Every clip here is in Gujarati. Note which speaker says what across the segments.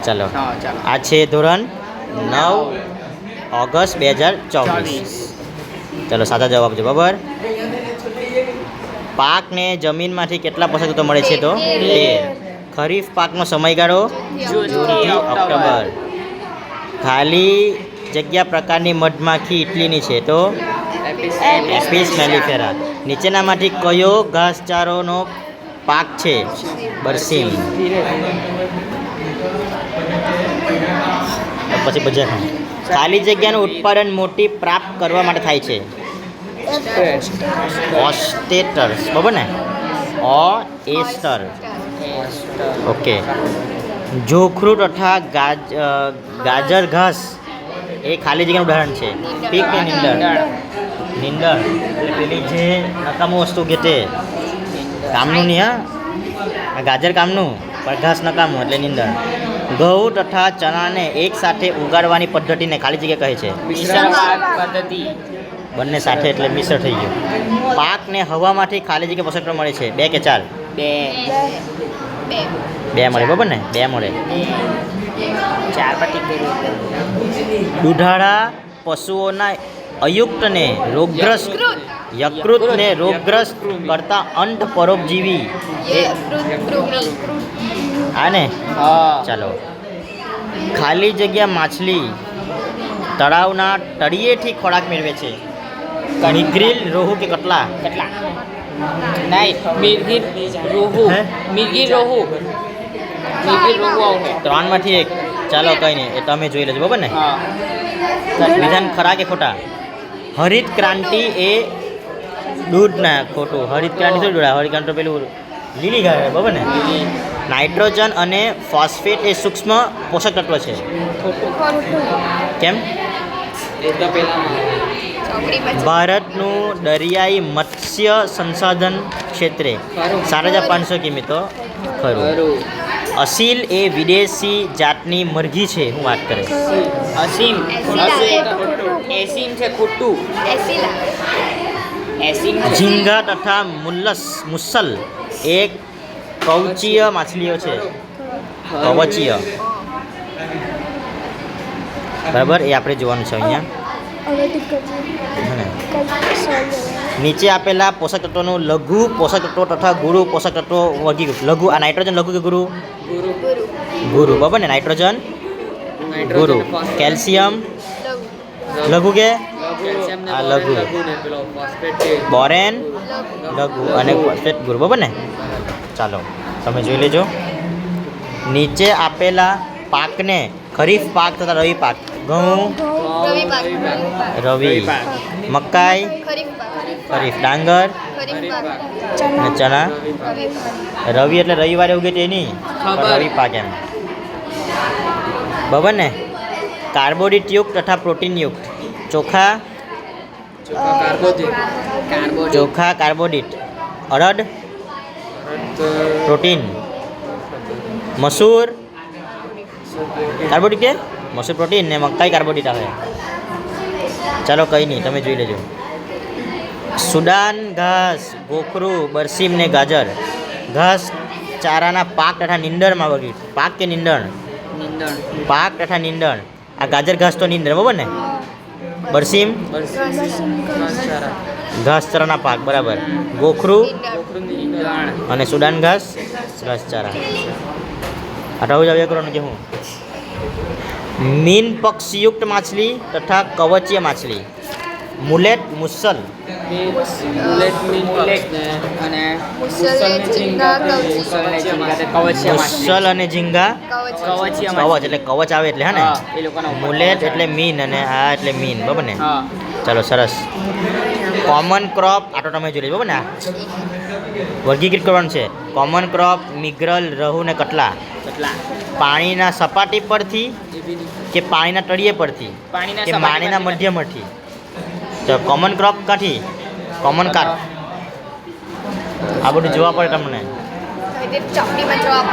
Speaker 1: ચાલો
Speaker 2: હા ચાલો.
Speaker 1: આ છે ધોરણ 9 ઓગસ્ટ 2024. ચાલો સાચા જવાબ આપજો બરાબર. પાકને જમીનમાંથી કેટલા પોષક તત્વો મળે છે? તો 13. ખરીફ પાકનો સમયગાળો જૂનથી ઓક્ટોબર. ખાલી જગ્યા પ્રકારની મધમાખી ઇટલીની છે? તો એપિસ મેલિફેરા. નીચેનામાંથી કયો ઘાસચારોનો પાક છે? બરસીમ. પછી બજાર ખાલી જગ્યાનું ઉત્પાદન મોટી પ્રાપ્ત કરવા માટે થાય છે? ઓસ્ટેટર્સ બરાબર ને? ઓએસ્ટર. ઓકે. જોખરું તથા ગાજર ઘાસ એ ખાલી જગ્યાનું ઉદાહરણ છે? પીક કે નીંદર? નીંદર એટલે પેલી જે નકામું વસ્તુ કે તે કામનું નહીં. હા ગાજર કામનું પણ ઘાસ નકામું એટલે નીંદર. ઘઉં તથા ચણાને એક સાથે ઉગાડવાની પદ્ધતિને ખાલી જગ્યા કહે છે?
Speaker 2: મિશ્ર પાક પદ્ધતિ.
Speaker 1: બંને સાથે એટલે મિશ્ર થઈ ગયું. પાકને હવામાંથી ખાલી જગ્યા પોષક તત્વો મળે છે? 2 કે 4? 2 મળે બરાબર ને? 2 મળે.
Speaker 2: 4 પર ટીક કર્યું.
Speaker 1: દુધાળા પશુઓના અયુક્તને રોગગ્રસ્ત યકૃતને રોગગ્રસ્ત કરતા અંત પરોપજીવી એ આને
Speaker 2: હા
Speaker 1: ચાલો. ખાલી જગ્યા માછલી તળાવના તળિયેથી ખોરાક મેળવે છે? મિર્ગીલ, રોહુ કે કટલા?
Speaker 2: કેટલા? નહીં મિર્ગી રોહુ.
Speaker 1: હે?
Speaker 2: મિર્ગી રોહુ. મિર્ગી રોહુ આવશે.
Speaker 1: 3 માંથી 1. ચાલો કંઈ નહીં, એ તમે જોઈ લેજો બરાબર ને?
Speaker 2: હા
Speaker 1: વિધાન ખરા કે ખોટા? હરિત ક્રાંતિ એ દૂધના ખોટું. હરિત ક્રાંતિ શું જોડા? હરિત ક્રાંતિ તો પેલું લીલી ગાય બરાબર ને? નાઇટ્રોજન અને ફોસ્ફેટ એ સૂક્ષ્મ પોષક તત્વ છે? કેમ?
Speaker 2: એ તો પેલા
Speaker 1: ભારતનું દરિયાઈ મત્સ્ય સંસાધન ક્ષેત્રે 5,500 કિમી તો ખરું. અસીલ એ વિદેશી જાતની મરઘી છે? હું વાત કરે
Speaker 2: અસીમ. એસીમ છે ખોટું. એસીમ છે.
Speaker 1: ઝીંગા તથા મુસલ એ કવચીય માછલીઓ છે? કવચીય બરાબર. એ આપણે જોવાનું છે અહીંયા. નીચે આપેલા પોષક તત્વોનું લઘુ પોષક તત્વો તથા ગુરુ પોષક તત્વો વર્ગીકૃત. લઘુ આ નાઇટ્રોજન લઘુ કે ગુરુ? ગુરુ બરાબર ને? નાઇટ્રોજન ગુરુ. કેલ્શિયમ લઘુ કે? આ લઘુ. બોરેન લઘુ અને ફોસ્ફેટ ગુરુ બરાબર ને? ચાલો તમે જોઈ લેજો. નીચે આપેલા પાકને ખરીફ પાક તથા રવિ પાક. ઘઉં રવિ, મકાઈ ખરીફ, ડાંગર અને ચણા રવિ એટલે રવિવારે ઉગે તે નહીં, રવિ પાક એમ બરાબર ને? કાર્બોડિટ યુક્ત તથા પ્રોટીન યુક્ત. ચોખા કાર્બોડિટ, અડદ પ્રોટીન, મસૂર કાર્બોડિટ કે મસૂર પ્રોટીન ને મકાઈ કાર્બોડિટ આવે. ચાલો કંઈ નહીં, તમે જોઈ લેજો. સુદાન ઘાસ, ગોખરું, બરસીમ ને ગાજર ઘાસ ચારાના પાક તથા નીંદણમાં વર્ગીકૃત. પાક કે નીંદણ? પાક તથા નીંદણ. આ ગાજર ઘાસ તો નીંદણ બરાબર ને? બરસીમ ઘાસ ચારાના પાક બરાબર. ગોખરું અને સુદાન ઘાસ ચારા. આટલું જ આવ્યા કરવાનું કે હું? મીન પક્ષયુક્ત માછલી તથા કવચીય માછલી. મુલેટ, મુસલ. મુસલ અને ઝીંગા કવચ એટલે કવચ આવે એટલે હા ને? મુલેટ એટલે મીન અને આ એટલે મીન બરાબર ને? ચાલો સરસ. કોમન ક્રોપ આ તો તમે જોઈ લેજો બરાબર ને? વર્ગીકૃત કરવાનું છે. કોમન ક્રોપ મિગ્રલ, રહુ ને કટલા. પાણીના સપાટી પરથી કે પાણીના તળિયે પરથી કે પાણીના મધ્યમાંથી? તો કોમન ક્રોપ કાંથી? કોમન કાર આ બધું જોવા પડે તમને.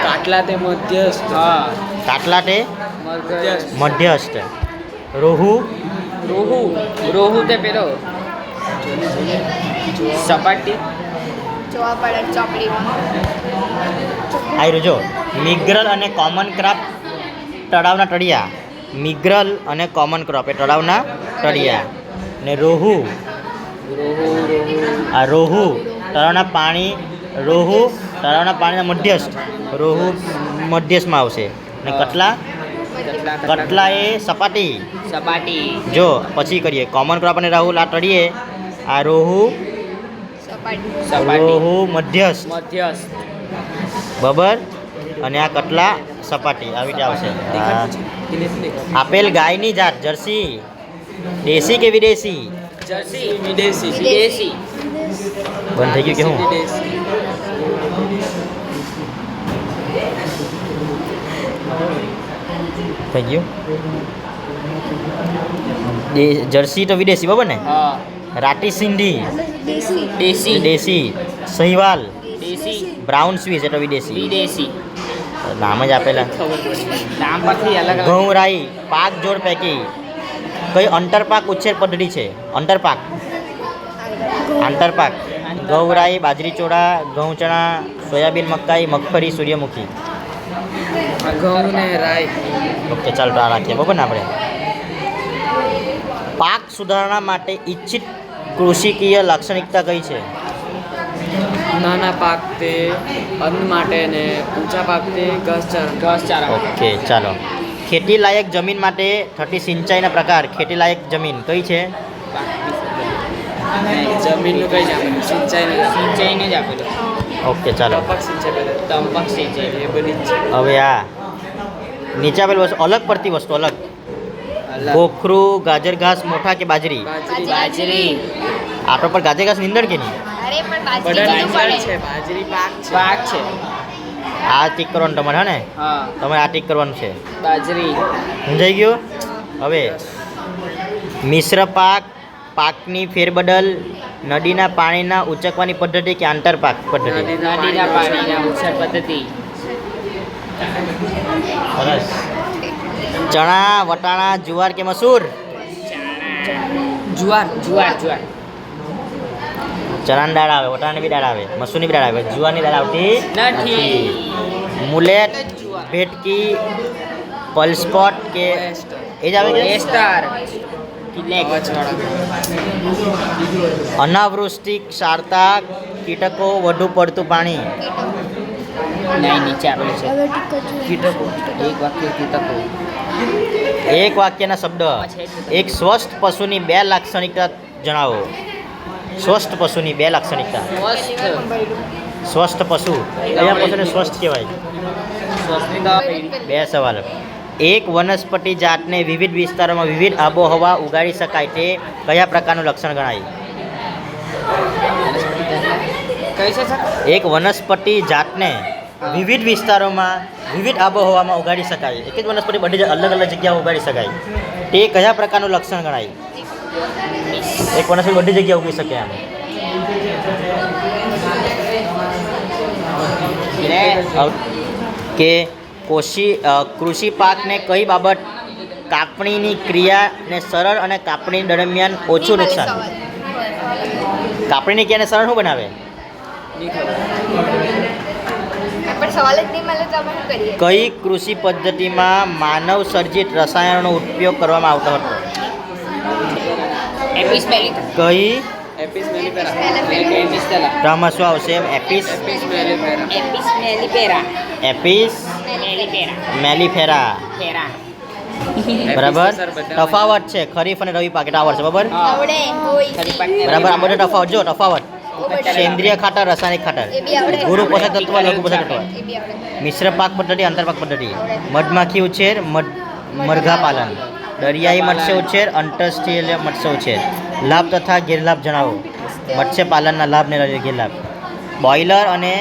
Speaker 2: કાટલા તે મધ્યસ્થ.
Speaker 1: કાટલા તે મધ્યસ્થ. રોહુ તે પેલો સપાટી
Speaker 3: જોવા પડે ચોપડીમાં.
Speaker 1: આવી જો મિગ્રલ અને કોમન ક્રોપ તળાવના તળિયા. મિગ્રલ અને કોમન ક્રોપ એ તળાવના તળિયા. ને રોહુ, આ રોહુ તળાવના પાણી, રોહુ તળાવના પાણીના મધ્યસ્થ, રોહુ મધ્યસ્થમાં આવશે. ને કટલા, કટલા એ સપાટી.
Speaker 2: સપાટી.
Speaker 1: જો પછી કરીએ કોમન ક્રોપ અને રાહુલ આ તળિયે, આ રોહુ, રોહુ મધ્યસ્થ,
Speaker 2: મધ્યસ્થ.
Speaker 1: બબર, અને આ કટલા સપાટી. આવી રીતે આવશે. આપેલ ગાયની જાત જર્સી, દેશી કે વિદેશી?
Speaker 2: જર્સી. વિદેશી. વિદેશી.
Speaker 1: બંધ થઈ ગયું કે હું? થઈ ગયું. જર્સી તો વિદેશી બરાબર ને?
Speaker 2: હા.
Speaker 1: રાટી સિંધી,
Speaker 2: દેશી.
Speaker 1: દેશી. સહીવાલ,
Speaker 2: દેશી.
Speaker 1: બ્રાઉન સ્વીસ એટલે વિદેશી.
Speaker 2: વિદેશી.
Speaker 1: નામ જ આપેલા.
Speaker 2: નામ પરથી અલગ અલગ.
Speaker 1: ઘઉં રાઈ પાક જોડ પૈકી કઈ અંતરપાક ઉછેર પદ્ધતિ છે? અંતરપાક, આંતરપાક. ઘઉં રાઈ, બાજરી ચોળા, ઘઉં ચણા, સોયાબીન, મકાઈ, મગફળી, સૂર્યમુખી.
Speaker 2: ઘઉં ને રાઈ.
Speaker 1: ઓકે ચાલો તો આ રાખીએ બરાબર ને આપણે. પાક સુધારણા માટે ઈચ્છિત કૃષિકીય લાક્ષણિકતા કઈ છે?
Speaker 2: નાના પાક તે અન્ન માટે ને ઊંચા પાક તે ઘાસચારા.
Speaker 1: ઓકે ચાલો. ખેતી લાયક જમીન માટે થતી સિંચાઈના પ્રકાર. ખેતી લાયક જમીન કઈ છે?
Speaker 2: જમીનનું કઈ જ આપેલું, સિંચાઈને જ આપેલું.
Speaker 1: ઓકે ચાલો.
Speaker 2: ટપક સિંચાઈ એ બધી જ છે.
Speaker 1: હવે આ નીચે આપેલ વસ્તુ અલગ પડતી વસ્તુ અલગ. કોખરું, ગાજર ઘાસ, મોઠા કે બાજરી?
Speaker 2: બાજરી.
Speaker 1: આટો પર ગાજર ઘાસ નીંદર કે નહીં?
Speaker 2: બાજરી પાક છે.
Speaker 1: આ ટીક કરવાનું તમારે, હા ને?
Speaker 2: હા.
Speaker 1: તમારે આ ટીક કરવાનું છે.
Speaker 2: બાજરી.
Speaker 1: સમજાઈ ગયું? હવે મિશ્ર પાક, પાકની ફેરબદલ, નદીના પાણીના ઉચકવાની પદ્ધતિ કે આંતરપાક પદ્ધતિ?
Speaker 2: નદીના પાણીના ઉછેર પદ્ધતિ.
Speaker 1: સરસ. ચણા, વટાણા, જુવાર કે મસૂર?
Speaker 2: જુવાર.
Speaker 1: ચણાની દાળ આવે, વટાણાની બી દાળ આવે, મસૂરની બી દાળ આવે, જુવારની દાળ આવતી
Speaker 2: નથી.
Speaker 1: મુલેટ, ભેટકી, પલ્સપોટ કે એ જ આવે કે?
Speaker 2: એસ્ટર.
Speaker 1: અનાવૃષ્ટિ, ક્ષારતા, કીટકો, વધુ પડતું પાણી?
Speaker 2: નહીં, નીચે આપેલું છે. કીટકો. એક વાક્ય કીટકો.
Speaker 1: એક વાક્યના શબ્દ. એક સ્વસ્થ પશુની 2 લાક્ષણિકતા જણાવો. સ્વસ્થ પશુની 2 લાક્ષણિકતા. સ્વસ્થ પશુ, કયા પશુને સ્વસ્થ કહેવાય? 2 સવાલ. એક વનસ્પતિ જાતને વિવિધ વિસ્તારોમાં વિવિધ આબોહવા ઉગાડી શકાય તે કયા પ્રકારનું લક્ષણ ગણાય?
Speaker 2: કઈ છે સર?
Speaker 1: એક વનસ્પતિ જાતને વિવિધ વિસ્તારોમાં વિવિધ આબોહવામાં ઉગાડી શકાય. એક જ વનસ્પતિ બધી અલગ અલગ જગ્યાએ ઉગાડી શકાય તે કયા પ્રકારનું લક્ષણ ગણાય? એક વનસ્પતિ બધી જગ્યાએ ઉગી શકે એમ. કે કૃષિ પાકને કઈ બાબત કાપણીની ક્રિયાને સરળ અને કાપણી દરમિયાન ઓછું નુકસાન? કાપણીની ક્રિયાને સરળ શું બનાવે? કઈ કૃષિ પદ્ધતિમાં માનવ સર્જિત રસાયણોનો ઉપયોગ કરવામાં આવતો હતો? કઈ આમાં શું આવશે? એપિસ મેલિફેરા. બરાબર. તફાવત છે ખરીફ અને રવિ પાક એટલે આવડશે બરાબર. બરાબર. આ બધા તફાવત જો તફાવત. સેન્દ્રિય ખાતર, રાસાયણિક ખાતર, ગુરુ પોષક તત્વ, લઘુ પોષક તત્વ, મિશ્ર પાક પદ્ધતિ, આંતરપાક પદ્ધતિ, મધમાખી ઉછેર, મરઘા પાલન, દરિયાઈ મત્સ્ય ઉછેર, આંતરરાષ્ટ્રીય મત્સ્ય ઉછેર. લાભ તથા ગેરલાભ જણાવો. મત્સ્ય પાલનના લાભ ને ગેરલાભ. બોઇલર અને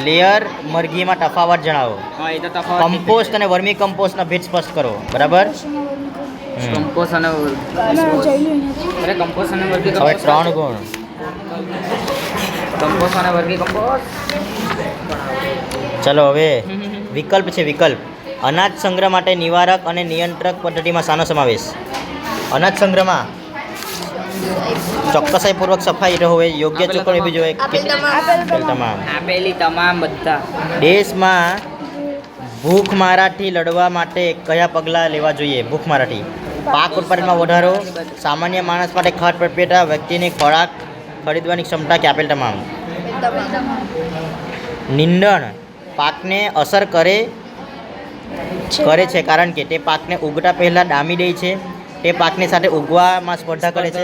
Speaker 1: લેયર મરઘીમાં તફાવત જણાવો. કમ્પોસ્ટ અને વર્મી કમ્પોસ્ટના ભેદ સ્પષ્ટ કરો. બરાબર.
Speaker 2: કમ્પોસ્ટ અને વર્ગી
Speaker 1: હવે 3 ગુણ.
Speaker 2: કમ્પોસ્ટ અને વર્ગી કમ્પોસ્ટ.
Speaker 1: ચલો હવે વિકલ્પ છે. વિકલ્પ. અનાજ સંગ્રહ માટે નિવારક અને નિયંત્રક પદ્ધતિમાં શાનો સમાવેશ? અનાજ સંગ્રહમાં ચોક્કસાઈપૂર્વક સફાઈ હોય, યોગ્ય ચૂકવણી બીજું હોય, તમામ
Speaker 2: આપેલી તમામ બધા
Speaker 1: દેશમાં ભૂખમારાથી લડવા માટે કયા પગલાં લેવા જોઈએ? ભૂખમારાથી પાક ઉત્પાદનમાં વધારો, સામાન્ય માણસ માટે ખાદ્ય પ્રપ્રિયતા, વ્યક્તિની ખોરાક ખરીદવાની ક્ષમતા કે આપેલ તમામ. નીંદણ પાકને અસર કરે છે કારણ કે તે પાકને ઉગતા પહેલાં ડામી દે છે, તે પાકની સાથે ઉગવામાં સ્પર્ધા કરે છે.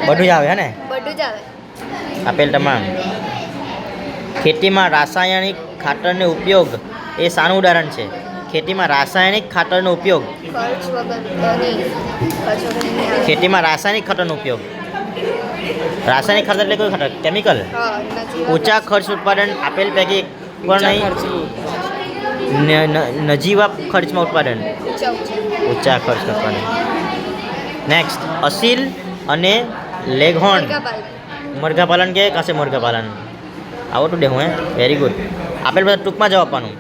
Speaker 1: બધું જ આવે હે ને?
Speaker 3: બધું જ આવે.
Speaker 1: આપેલ તમામ. ખેતીમાં રાસાયણિક ખાતરનો ઉપયોગ એ શાનું ઉદાહરણ છે? ખેતીમાં રાસાયણિક ખાતરનો ઉપયોગ.
Speaker 3: ખર્ચ વગર નહીં. ખર્ચ વગર નહીં આવે.
Speaker 1: ખેતીમાં રાસાયણિક ખાતરનો ઉપયોગ. રાસાયણિક ખાતર એટલે કયું ખાતર? કેમિકલ.
Speaker 3: હા, નથી.
Speaker 1: ઊંચા ખર્ચ ઉત્પાદન આપેલ પૈકી એક પણ નહીં. નજીવા ખર્ચમાં ઉત્પાદન.
Speaker 3: ઊંચા ઊંચા.
Speaker 1: ઊંચા ખર્ચ ઉત્પાદન. નેક્સ્ટ અસીલ અને લેઘોર્ન.
Speaker 3: મરઘાપાલન.
Speaker 1: મરઘા પાલન કે કાશે મરઘા પાલન આવડતું દે હું હે વેરી ગુડ. આપેલ બધા ટૂંકમાં જવાબ આપવાનું.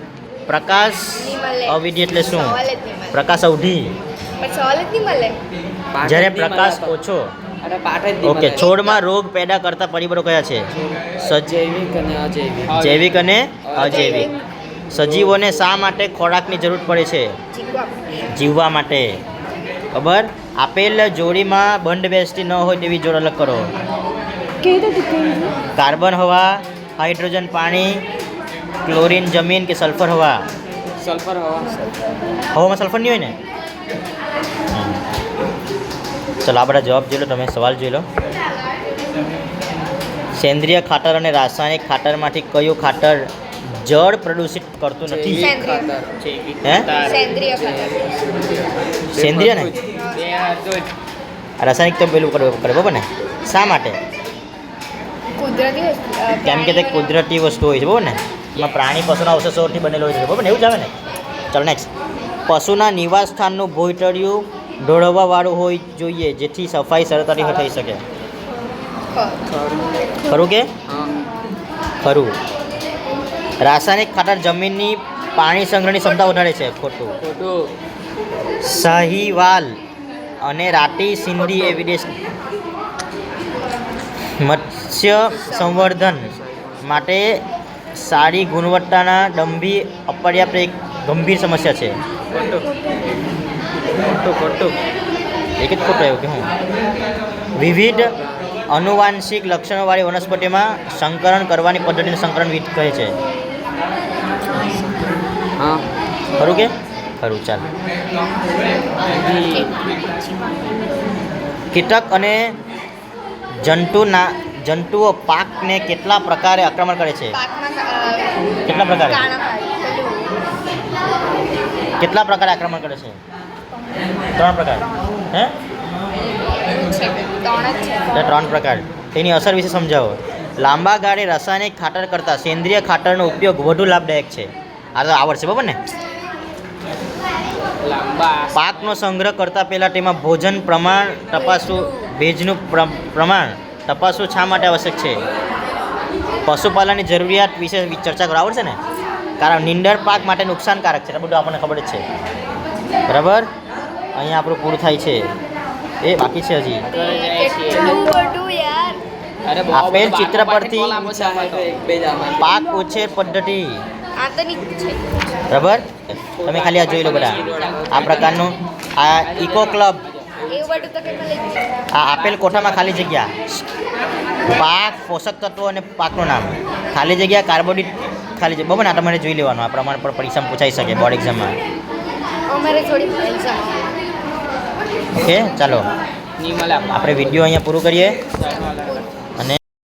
Speaker 1: પ્રકાશ
Speaker 3: નહીં મળે.
Speaker 1: અવધિ એટલે શું?
Speaker 3: સવાલ જ નહીં મળે.
Speaker 1: પ્રકાશ અવધિ
Speaker 3: પણ સવાલ જ નહીં મળે.
Speaker 1: જ્યારે પ્રકાશ ઓછો.
Speaker 2: અરે પાઠ જ નહીં
Speaker 1: ઓકે.
Speaker 2: મળે.
Speaker 1: છોડમાં રોગ પેદા કરતા પરિબળો કયા છે?
Speaker 2: જૈવિક અને અજૈવિક.
Speaker 1: જૈવિક અને અજૈવિક. સજીવોને શા માટે ખોરાકની જરૂર પડે છે?
Speaker 3: જીવવા.
Speaker 1: જીવવા માટે. ખબર? આપેલ જોડીમાં બંધ બેસતી ન હોય તેવી જોડ અલગ કરો. કાર્બન હવા, હાઇડ્રોજન પાણી, ક્લોરીન જમીન કે સલ્ફર હવા?
Speaker 2: સલ્ફર હવા.
Speaker 1: હવામાં સલ્ફર નહીં હોય ને? ચલો આ બધા જવાબ જોઈ લો. તમે સવાલ જોઈ લો. સેન્દ્રિય ખાતર અને રાસાયણિક ખાતરમાંથી કયું ખાતર જળ પ્રદૂષિત કરતું નથી?
Speaker 3: સેન્દ્રિય.
Speaker 1: હે?
Speaker 3: સેન્દ્રિય ખાતર.
Speaker 1: સેન્દ્રિય ને? રાસાયણિક તો પેલું કરે બરાબર ને? શા માટે?
Speaker 3: કુદરતી વસ્તુ.
Speaker 1: કેમ કે તે કુદરતી વસ્તુ હોય છે બરાબર ને? એમાં પ્રાણી પશુના અવશેષોથી બનેલો હોય છે બરાબર ને? એવું જ આવે ને? ચાલો નેક્સ્ટ. પશુના નિવાસ સ્થાનનું ભોંયતળિયું ઢોળવવાવાળું હોવું જોઈએ જેથી સફાઈ સરળતાથી થઈ શકે. ખરું કે ખરું? રાસાયણિક ખાતર જમીનની પાણી સંગ્રહની ક્ષમતા વધારે છે. ખોટું.
Speaker 2: ખોટું.
Speaker 1: સાહીવાલ અને રાટી સિંધી એ વિદેશ મત્સ્ય સંવર્ધન માટે સારી ગુણવત્તાના ડંભી અપર્યાપ્ત એક ગંભીર સમસ્યા છે.
Speaker 2: ખોટું.
Speaker 1: એક જ ખોટું આવ્યું કે હું? વિવિધ આનુવાંશિક લક્ષણોવાળી વનસ્પતિમાં સંકરણ કરવાની પદ્ધતિને સંકરણ વિધ કહે છે.
Speaker 2: હા.
Speaker 1: ખરું કે ખરું? ચાલ. કીટક અને જંતુઓ પાકને કેટલા પ્રકારે આક્રમણ કરે છે? કેટલા પ્રકારે? કેટલા પ્રકારે આક્રમણ કરે છે? 3 પ્રકાર. હે? 3 પ્રકાર. તેની અસર વિશે સમજાવો. લાંબા ગાળે રાસાયણિક ખાતર કરતાં સેન્દ્રિય ખાતરનો ઉપયોગ વધુ લાભદાયક છે. આ તો આવડશે બરાબર ને? પાકનો સંગ્રહ કરતાં પહેલાં તેમાં ભોજન પ્રમાણ તપાસવું, ભેજનું પ્રમાણ તપાસવું શા માટે આવશ્યક છે? પશુપાલનની જરૂરિયાત વિશે ચર્ચા કરવા આવડશે ને? કારણ નીંદણ પાક માટે નુકસાનકારક છે. બધું આપણને ખબર જ છે બરાબર. અહીંયા આપણું પૂરું થાય છે. એ બાકી છે હજી.
Speaker 3: કેટલું બધું યાર.
Speaker 1: આપેલ ચિત્ર પરથી પાક ઉછેર પદ્ધતિ
Speaker 3: આ તો નહીં છે.
Speaker 1: બરાબર. તમે ખાલી આ જોઈ લો બધા. આ પ્રકારનું આ ઇકો ક્લબ.
Speaker 3: એવું બધું તો કંઈ મળે જ નહીં.
Speaker 1: આ આપેલ કોઠામાં ખાલી જગ્યા પાક, પોષક તત્વો અને પાકનું નામ. ખાલી જગ્યા કાર્બોડિટ ખાલી જગ્યા. બરાબર ને? આ તમારે જોઈ લેવાનું. આ પ્રમાણે પણ પરીક્ષામાં પૂછાઈ શકે બોર્ડ એક્ઝામમાં.
Speaker 3: અમારે થોડી પૈસા.
Speaker 1: ઓકે ચાલો આપણે વિડીયો અહીંયા પૂરું કરીએ.